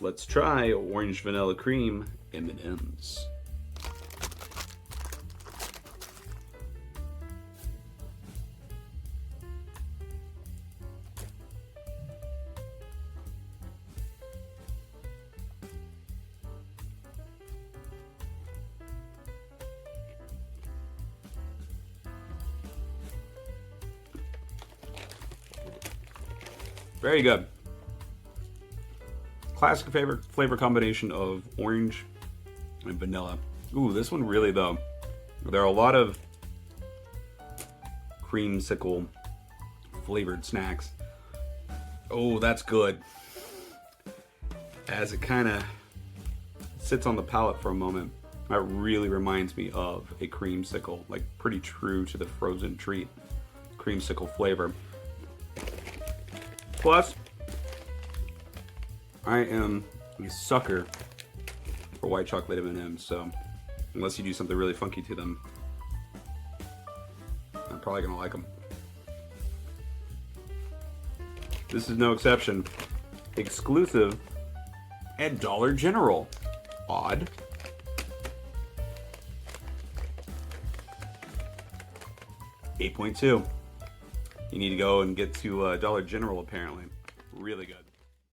Let's try Orange Vanilla Creme M&Ms. Very good. Classic flavor combination of orange and vanilla. Ooh, this one really though. There are a lot of creamsicle flavored snacks. Oh, that's good. As it kind of sits on the palate for a moment, that really reminds me of a creamsicle, like pretty true to the frozen treat creamsicle flavor. Plus, I am a sucker for white chocolate M&Ms, so unless you do something really funky to them, I'm probably gonna like them. This is no exception. Exclusive at Dollar General. Odd. $8.2. You need to go and get to Dollar General apparently. Really good.